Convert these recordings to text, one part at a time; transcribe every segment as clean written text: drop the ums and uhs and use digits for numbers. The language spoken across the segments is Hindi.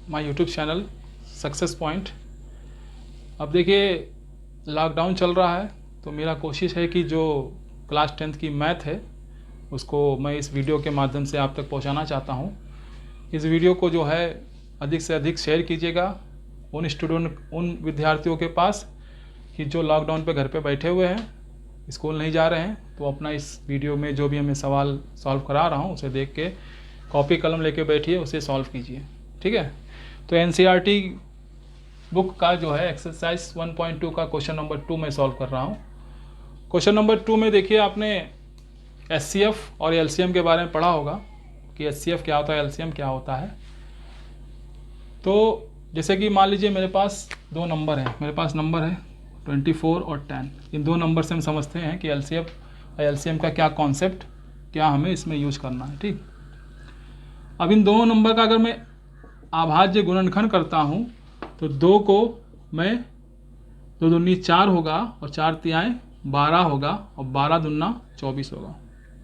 My YouTube channel success point. अब देखिए लॉकडाउन चल रहा है तो मेरा कोशिश है कि जो क्लास 10th की मैथ है उसको मैं इस वीडियो के माध्यम से आप तक पहुंचाना चाहता हूं। इस वीडियो को जो है अधिक से अधिक शेयर कीजिएगा उन विद्यार्थियों के पास कि जो लॉकडाउन पे घर पे बैठे हुए हैं, स्कूल नहीं जा रहे हैं, तो अपना इस वीडियो में जो भी हमें सवाल सॉल्व करा रहा हूँ उसे देख के कॉपी कलम लेके बैठिए, उसे सॉल्व कीजिए। ठीक है, तो एनसीईआरटी बुक का जो है एक्सरसाइज 1.2 का क्वेश्चन नंबर 2 में सॉल्व कर रहा हूँ। क्वेश्चन नंबर 2 में देखिए आपने एचसीएफ और एलसीएम के बारे में पढ़ा होगा कि एचसीएफ क्या होता है, एलसीएम क्या होता है। तो जैसे कि मान लीजिए मेरे पास दो नंबर हैं, मेरे पास नंबर है 24 और 10। इन दो नंबर से हम समझते हैं कि एलसीएफ और एलसीएम का क्या कॉन्सेप्ट, क्या हमें इसमें यूज करना है। ठीक, अब इन दोनों नंबर का अगर मैं अभाज्य गुणनखंड करता हूँ तो 2 को मैं 2 दूनी 4 होगा और 4 तिहाई 12 होगा और 12 दूना 24 होगा।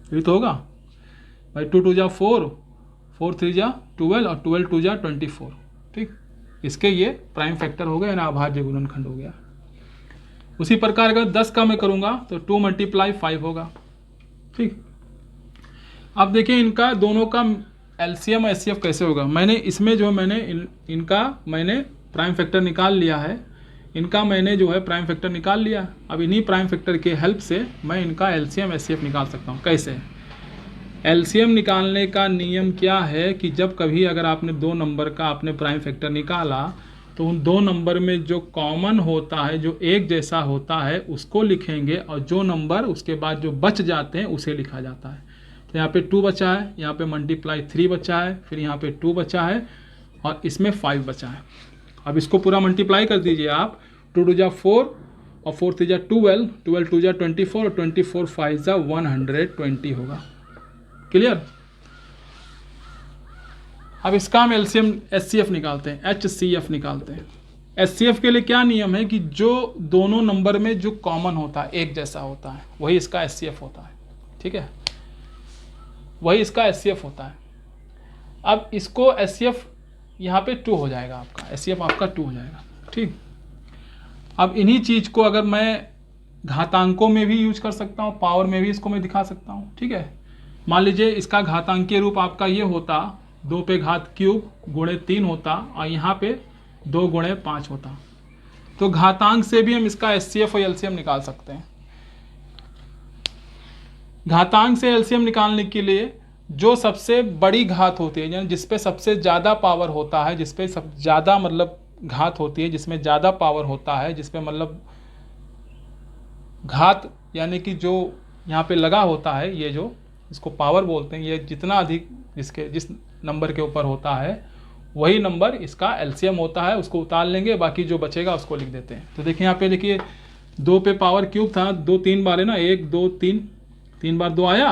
ये तो होगा भाई 2 2 जा 4, 4 3 जा 12 और 12 2 जा 24। ठीक, इसके ये प्राइम फैक्टर हो गया, यानी अभाज्य गुणनखंड हो गया। उसी प्रकार अगर 10 का मैं करूँगा तो 2 × 5 होगा। ठीक, अब देखिए इनका दोनों का एलसीएम एचसीएफ कैसे होगा। मैंने इसमें जो मैंने इनका मैंने प्राइम फैक्टर निकाल लिया है, इनका मैंने जो है प्राइम फैक्टर निकाल लिया। अब इन्हीं प्राइम फैक्टर के हेल्प से मैं इनका एलसीएम एचसीएफ निकाल सकता हूँ। कैसे? एलसीएम निकालने का नियम क्या है कि जब कभी अगर आपने दो नंबर का आपने प्राइम फैक्टर निकाला तो उन दो नंबर में जो कॉमन होता है, जो एक जैसा होता है, उसको लिखेंगे और जो नंबर उसके बाद जो बच जाते हैं उसे लिखा जाता है। तो यहाँ पे 2 बचा है, यहाँ पे मल्टीप्लाई 3 बचा है, फिर यहाँ पे 2 बचा है और इसमें 5 बचा है। अब इसको पूरा मल्टीप्लाई कर दीजिए आप। 2 2 जा 4 और 4 3 जा 12, 12 2 जा 24 और 24 5 जा 120 होगा। क्लियर? अब इसका हम एलसीएम एचसीएफ निकालते हैं, एचसीएफ निकालते हैं। एचसीएफ के लिए क्या नियम है कि जो दोनों नंबर में जो कॉमन होता है, एक जैसा होता है, वही इसका एचसीएफ होता है। ठीक है, वही इसका एचसीएफ होता है। अब इसको एचसीएफ यहाँ पे 2 हो जाएगा, आपका एचसीएफ आपका 2 हो जाएगा। ठीक, अब इन्हीं चीज को अगर मैं घातांकों में भी यूज कर सकता हूँ, पावर में भी इसको मैं दिखा सकता हूँ। ठीक है, मान लीजिए इसका घातांकीय रूप आपका ये होता 2 पे घात क्यूब गुणे 3 होता और यहाँ पे 2 गुणे 5 होता। तो घातांक से भी हम इसका एचसीएफ और एलसीएम निकाल सकते हैं। घातांक से एलसीएम निकालने के लिए जो सबसे बड़ी घात होती है, यानी जिसपे सबसे ज़्यादा पावर होता है, जिसपे सब ज़्यादा मतलब घात होती है, जिसमें ज़्यादा पावर होता है, जिसपे मतलब घात यानी कि जो यहाँ पे लगा होता है, ये जो इसको पावर बोलते हैं, ये जितना अधिक जिस नंबर के ऊपर होता है वही नंबर इसका एलसीएम होता है। उसको उतार लेंगे, बाकी जो बचेगा उसको लिख देते हैं। तो देखिए यहाँ पे देखिए 2 पे पावर क्यूब था, 2 3 बार है ना, 1 2 3, 3 बार 2 आया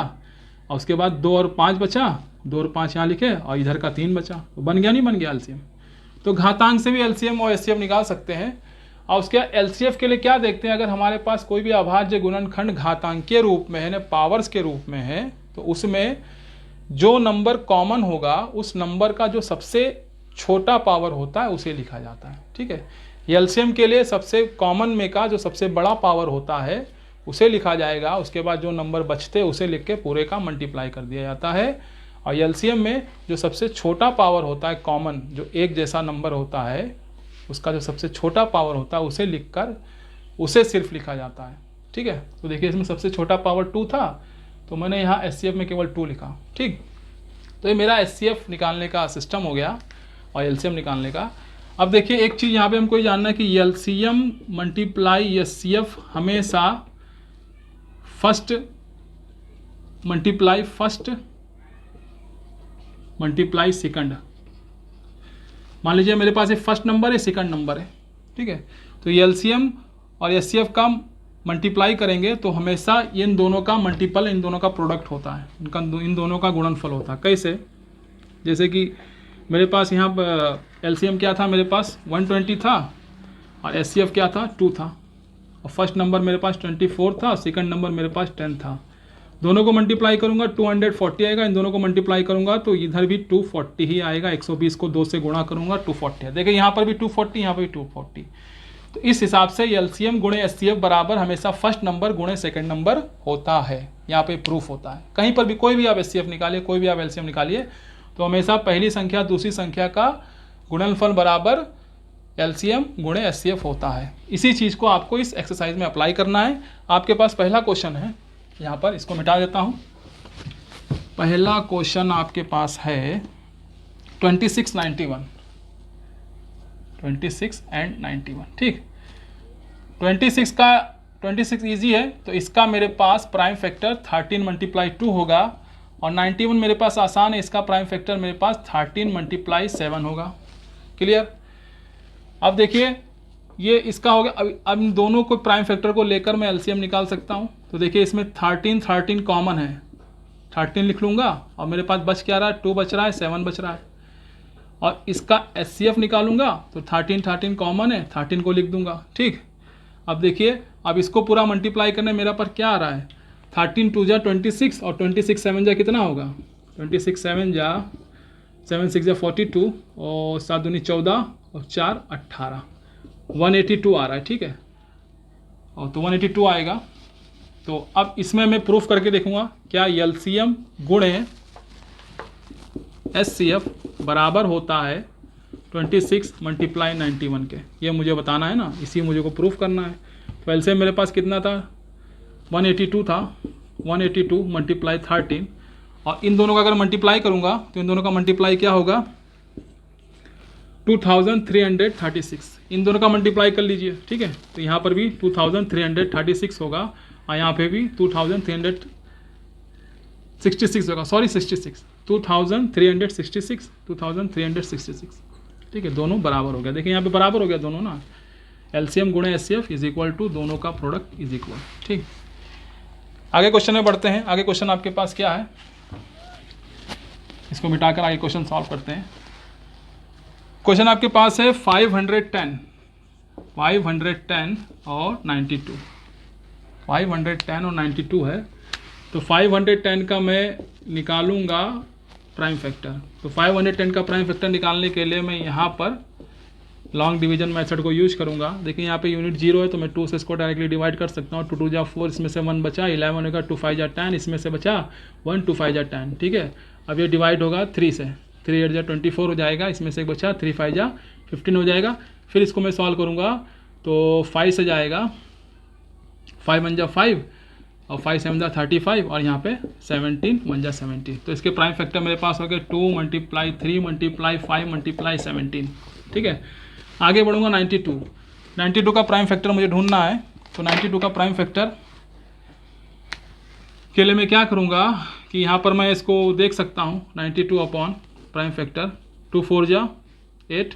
और उसके बाद 2 और 5 बचा, 2 और 5 यहाँ लिखे और इधर का 3 बचा। तो बन गया नहीं बन गया एलसीएम? तो घातांक से भी एलसीएम और एचसीएफ निकाल सकते हैं। और उसके एलसीएफ के लिए क्या देखते हैं, अगर हमारे पास कोई भी अभाज्य गुणनखंड घातांकीय रूप में है ना, पावर्स के रूप में है, तो उसमें जो नंबर कॉमन होगा उस नंबर का जो सबसे छोटा पावर होता है उसे लिखा जाता है। ठीक है, एलसीएम के लिए सबसे कॉमन में का जो सबसे बड़ा पावर होता है उसे लिखा जाएगा, उसके बाद जो नंबर बचते उसे लिख के पूरे का मल्टीप्लाई कर दिया जाता है। और एलसीएम में जो सबसे छोटा पावर होता है कॉमन, जो एक जैसा नंबर होता है, उसका जो सबसे छोटा पावर होता है उसे लिखकर उसे सिर्फ लिखा जाता है। ठीक है, तो देखिए इसमें सबसे छोटा पावर 2 था तो मैंने यहाँ एचसीएफ में केवल 2 लिखा। ठीक, तो ये मेरा एचसीएफ निकालने का सिस्टम हो गया और एलसीएम निकालने का। अब देखिए एक चीज़ यहाँ पे हमको ये जानना है कि एलसीएम मल्टीप्लाई एचसीएफ हमेशा फर्स्ट मल्टीप्लाई सेकंड। मान लीजिए मेरे पास ये फर्स्ट नंबर है, सेकंड नंबर है। ठीक है, तो एलसीएम और एचसीएफ का मल्टीप्लाई करेंगे तो हमेशा इन दोनों का मल्टीपल, इन दोनों का प्रोडक्ट होता है, इन दोनों का गुणनफल होता है। कैसे? जैसे कि मेरे पास यहाँ पर एलसीएम क्या था, मेरे पास 120 था और एचसीएफ क्या था, 2 था। और फर्स्ट नंबर मेरे पास 24 था, सेकंड नंबर मेरे पास 10 था। दोनों को मल्टीप्लाई करूंगा 240 आएगा, इन दोनों को मल्टीप्लाई करूंगा तो इधर भी 240 ही आएगा। 120 को 2 से गुणा करूंगा 240 है। देखिए यहाँ पर भी 240, यहाँ पर भी 240। तो इस हिसाब से एलसीएम गुणे एचसीएफ बराबर हमेशा फर्स्ट नंबर गुणे सेकंड नंबर होता है। यहाँ पे प्रूफ होता है। कहीं पर भी कोई भी आप एचसीएफ निकालिए, कोई भी आप एलसीएम निकालिए, तो हमेशा पहली संख्या दूसरी संख्या का गुणनफल बराबर एलसीएम गुणे एचसीएफ होता है। इसी चीज़ को आपको इस एक्सरसाइज में अप्लाई करना है। आपके पास पहला क्वेश्चन है, यहाँ पर इसको मिटा देता हूँ। पहला क्वेश्चन आपके पास है 2691, 26 एंड 91। ठीक, 26 इजी है, तो इसका मेरे पास प्राइम फैक्टर 13 × 2 होगा, और 91 मेरे पास आसान है, इसका प्राइम फैक्टर मेरे पास 13 × 7 होगा। क्लियर। अब देखिए ये इसका हो गया। अब इन दोनों को प्राइम फैक्टर को लेकर मैं एलसीएम निकाल सकता हूँ। तो देखिए इसमें 13 कॉमन है, 13 लिख लूँगा, और मेरे पास बच क्या रहा है, 2 बच रहा है, 7 बच रहा है। और इसका एचसीएफ निकालूंगा तो 13 कॉमन है, 13 को लिख दूंगा। ठीक, अब देखिए अब इसको पूरा मल्टीप्लाई करने मेरा पर क्या आ रहा है, 13 2 जा 26 और 26 7 जा कितना होगा, 26 7 जा 7 6 जा 42 और 7 दूनी 14 और 4 18, 182 आ रहा है। ठीक है, और तो 182 आएगा। तो अब इसमें मैं प्रूफ करके देखूंगा क्या एलसीएम गुणे एचसीएफ बराबर होता है 26 × 91 के। ये मुझे बताना है ना, इसी मुझे को प्रूफ करना है। तो एलसीएम मेरे पास कितना था, 182 था, 182 × 13, और इन दोनों का अगर मल्टीप्लाई करूंगा तो इन दोनों का मल्टीप्लाई क्या होगा, 2336। इन दोनों का मल्टीप्लाई कर लीजिए। ठीक है, तो यहाँ पर भी 2336 होगा, और यहाँ पे भी 2366 होगा, सॉरी 66, 2366। ठीक है, दोनों बराबर हो गया। देखिए यहाँ पे बराबर हो गया दोनों ना, एलसीएम गुणे एचसीएफ इज इक्वल टू दोनों का प्रोडक्ट इज इक्वल। ठीक, आगे क्वेश्चन में बढ़ते हैं। आगे क्वेश्चन आपके पास क्या है, इसको मिटाकर आगे क्वेश्चन सॉल्व करते हैं। क्वेश्चन आपके पास है 510 और 92, 510 और 92 है। तो 510 का मैं निकालूंगा प्राइम फैक्टर। तो 510 का प्राइम फैक्टर निकालने के लिए मैं यहाँ पर लॉन्ग डिवीजन मेथड को यूज करूँगा। देखिए यहाँ पे यूनिट 0 है, तो मैं 2 से इसको डायरेक्टली डिवाइड कर सकता हूँ। 2 2 जा 4, इसमें से 1 बचा, 11 होगा, 2 5 जा 10, इसमें से बचा 1, 2 5 जा 10। ठीक है, अब ये डिवाइड होगा 3 से, 3 8 जा 24 हो जाएगा, इसमें से एक बचा 3 5 जा 15 हो जाएगा। फिर इसको मैं सॉल्व करूँगा तो 5 से जाएगा, 5 1 जा 5 और 5 7 जा 35, और यहाँ पे 17 1 जा 17। तो इसके प्राइम फैक्टर मेरे पास हो गए 2 × 3 × 5 × 17। ठीक है, आगे बढ़ूंगा 92 का प्राइम फैक्टर मुझे ढूंढना है। तो 92 का प्राइम फैक्टर के लिए मैं क्या करूँगा कि यहाँ पर मैं इसको देख सकता हूँ, 92 अपॉन प्राइम फैक्टर 2 4 जा 8,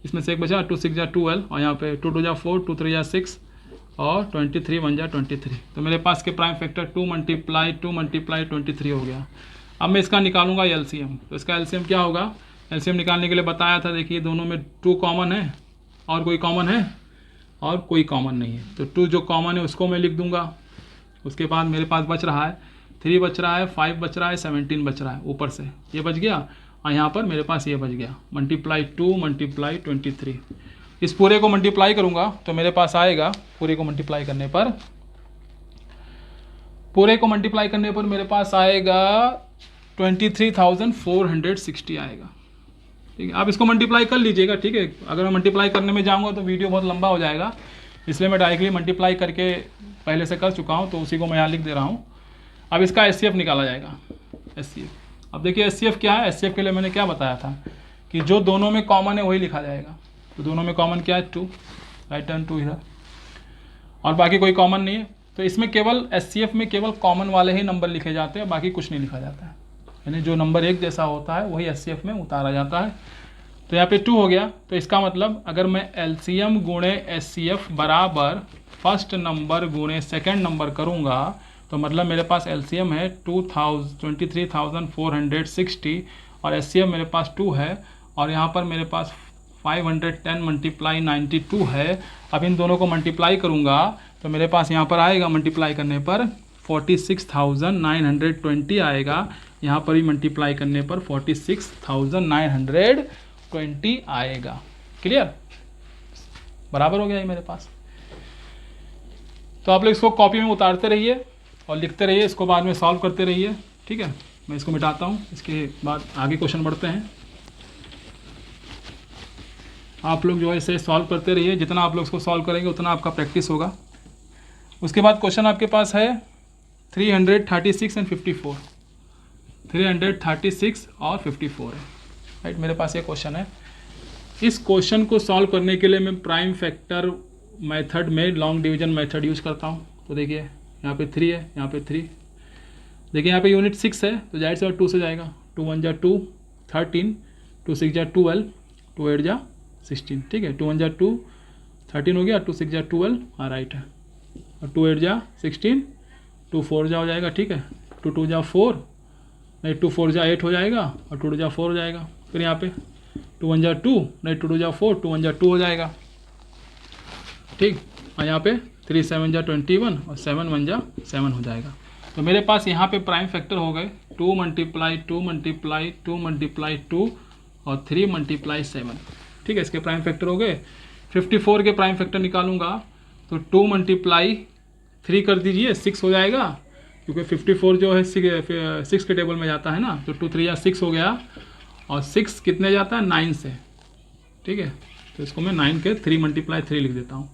इसमें से एक बचा 2 6 जा 12, और यहाँ पे 2 2 जा 4, 2 3 जा 6 और 23 1 जा 23। तो मेरे पास के प्राइम फैक्टर 2 × 23 हो गया। अब मैं इसका निकालूंगा एलसीएम। तो इसका एलसीएम क्या होगा, एलसीएम निकालने के लिए बताया था, देखिए दोनों में 2 कॉमन है, और कोई कॉमन है, और कोई कॉमन नहीं है। तो 2 जो कॉमन है उसको मैं लिख दूंगा। उसके बाद मेरे पास बच रहा है 3 बच रहा है, 5 बच रहा है, 17 बच रहा है, ऊपर से ये बच गया, और यहाँ पर मेरे पास ये बच गया, मल्टीप्लाई 2 × 23। इस पूरे को मल्टीप्लाई करूँगा तो मेरे पास आएगा, पूरे को मल्टीप्लाई करने पर मेरे पास आएगा 23,460 आएगा। ठीक है, आप इसको मल्टीप्लाई कर लीजिएगा। ठीक है, अगर मैं मल्टीप्लाई करने में जाऊँगा तो वीडियो बहुत लंबा हो जाएगा, इसलिए मैं डायरेक्टली मल्टीप्लाई करके पहले से कर चुका हूँ, तो उसी को मैं यहाँ लिख दे रहा हूँ। अब इसका एचसीएफ निकाला जाएगा, एचसीएफ। अब देखिए एचसीएफ क्या है, एचसीएफ के लिए मैंने क्या बताया था कि जो दोनों में कॉमन है वही लिखा जाएगा। तो दोनों में कॉमन क्या है, 2, राइट टर्न 2 इधर, और बाकी कोई कॉमन नहीं है। तो इसमें केवल एचसीएफ में केवल कॉमन वाले ही नंबर लिखे जाते हैं, बाकी कुछ नहीं लिखा जाता है, यानी जो नंबर एक जैसा होता है वही एचसीएफ में उतारा जाता है। तो यहाँ पे 2 हो गया। तो इसका मतलब अगर मैं एलसीएम गुणे एचसीएफ बराबर फर्स्ट नंबर गुणे सेकंड नंबर करूँगा, तो मतलब मेरे पास एलसीएम है 23,460 और एचसीएफ मेरे पास 2 है, और यहाँ पर मेरे पास 510 × 92 है। अब इन दोनों को मल्टीप्लाई करूँगा तो मेरे पास यहाँ पर आएगा, मल्टीप्लाई करने पर 46,920 आएगा। यहाँ पर भी मल्टीप्लाई करने पर 46,920 आएगा। क्लियर, बराबर हो गया ये मेरे पास। तो आप लोग इसको कॉपी में उतारते रहिए और लिखते रहिए, इसको बाद में सॉल्व करते रहिए। ठीक है, मैं इसको मिटाता हूँ, इसके बाद आगे क्वेश्चन बढ़ते हैं। आप लोग जो है इसे सॉल्व करते रहिए, जितना आप लोग इसको सॉल्व करेंगे उतना आपका प्रैक्टिस होगा। उसके बाद क्वेश्चन आपके पास है 336 एंड 54, 336 और 54 है, राइट। मेरे पास ये क्वेश्चन है। इस क्वेश्चन को सॉल्व करने के लिए मैं प्राइम फैक्टर मेथड में लॉन्ग डिवीजन मेथड यूज़ करता हूँ। तो देखिए यहाँ पे 3 है, यहाँ पे 3, देखिए यहाँ पे यूनिट 6 है तो जाहिर से 2 से जाएगा। 2 1 जा 2 13, 2 6 जा 12, 2 8 जा 16। ठीक है, 2 1 जा 2 13 हो गया, 2 6 जा 12, हाँ राइट है, और 2 8 जा 16, 2 4 जा हो जाएगा। ठीक है, 2 2 जा 4, नहीं 2 4 जा 8 हो जाएगा, और 2 2 जा 4 हो जाएगा। फिर यहाँ पे 2 1 जा 2, नहीं 2 2 जा 4, 2 1 जा 2 हो जाएगा। ठीक, और यहाँ पे 3 7 जा 21 और 7 1 जा 7 हो जाएगा। तो मेरे पास यहाँ पे प्राइम फैक्टर हो गए 2 मल्टीप्लाई 2 मल्टीप्लाई 2 मल्टीप्लाई 2 और 3 मल्टीप्लाई 7। ठीक है, इसके प्राइम फैक्टर हो गए। 54 के प्राइम फैक्टर निकालूंगा तो 2 मल्टीप्लाई 3 कर दीजिए, 6 हो जाएगा, क्योंकि 54 जो है 6 के टेबल में जाता है ना, तो 2 3 या 6 हो गया, और 6 कितने जाता है 9 से। ठीक है, तो इसको मैं 9 के 3 मल्टीप्लाई 3 लिख देता हूँ।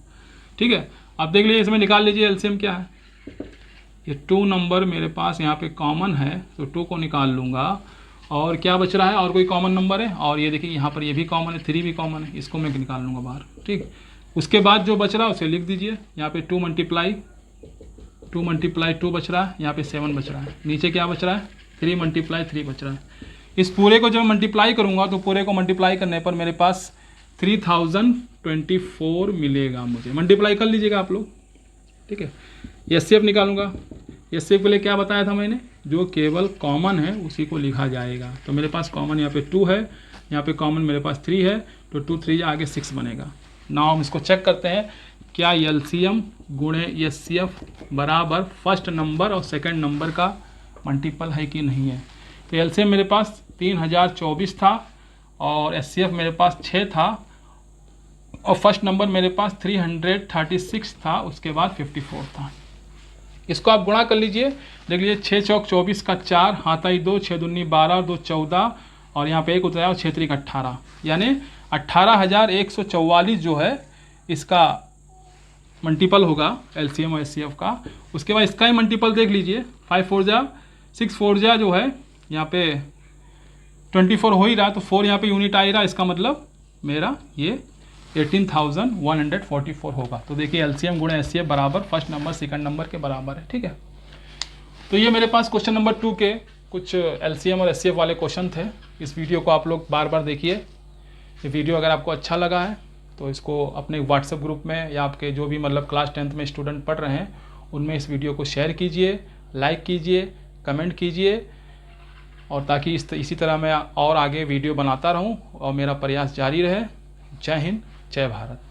ठीक है, आप देख लीजिए, इसमें निकाल लीजिए एलसीएम क्या है। ये 2 नंबर मेरे पास यहाँ पे कॉमन है, तो 2 को निकाल लूँगा, और क्या बच रहा है, और कोई कॉमन नंबर है, और ये देखिए यहाँ पर ये भी कॉमन है, 3 भी कॉमन है, इसको मैं निकाल लूँगा बाहर। ठीक, उसके बाद जो बच रहा है उसे लिख दीजिए। यहाँ पे 2 मल्टीप्लाई 2 बच रहा है, यहाँ पे 7 बच रहा है, नीचे क्या बच रहा है 3 मल्टीप्लाई 3 बच रहा है। इस पूरे को जब मल्टीप्लाई करूँगा तो पूरे को मल्टीप्लाई करने पर मेरे पास 3024 मिलेगा मुझे। मल्टीप्लाई कर लीजिएगा आप लोग। ठीक है, एचसीएफ निकालूंगा। एचसीएफ के लिए क्या बताया था मैंने, जो केवल कॉमन है उसी को लिखा जाएगा। तो मेरे पास कॉमन यहाँ पे 2 है, यहाँ पे कॉमन मेरे पास 3 है, तो 2 3 आगे 6 बनेगा। नाउ हम इसको चेक करते हैं, क्या एलसीएम गुणे एचसीएफ बराबर फर्स्ट नंबर और सेकंड नंबर का मल्टीपल है कि नहीं है। तो एलसीएम मेरे पास 3024 था, और एचसीएफ मेरे पास 6 था, और फर्स्ट नंबर मेरे पास 336 था, उसके बाद 54 था। इसको आप गुणा कर लीजिए, देख लीजिए 6 चौक 24 का 4, हाथ आई 2, 6 दूनी 12, 2 14, और यहाँ पे 1 उतरा और 6 3 18, यानी 18,144 जो है इसका मल्टीपल होगा एलसीएम और एचसीएफ का। उसके बाद इसका ही मल्टीपल देख लीजिए, 5 4 जा 6 4 जा जो है यहाँ पे 24 हो ही रहा, तो 4 यहाँ पे यूनिट आ ही रहा, इसका मतलब मेरा ये 18,144 होगा। तो देखिए एलसीएम गुणे एचसीएफ बराबर फर्स्ट नंबर सेकंड नंबर के बराबर है। ठीक है, तो ये मेरे पास क्वेश्चन नंबर 2 के कुछ एलसीएम और एचसीएफ वाले क्वेश्चन थे। इस वीडियो को आप लोग बार बार देखिए। ये वीडियो अगर आपको अच्छा लगा है तो इसको अपने व्हाट्सएप ग्रुप में, या आपके जो भी मतलब क्लास 10th में स्टूडेंट पढ़ रहे हैं उनमें इस वीडियो को शेयर कीजिए, लाइक कीजिए, कमेंट कीजिए, और ताकि इसी तरह मैं और आगे वीडियो बनाता रहूं और मेरा प्रयास जारी रहे। जय हिंद, जय भारत।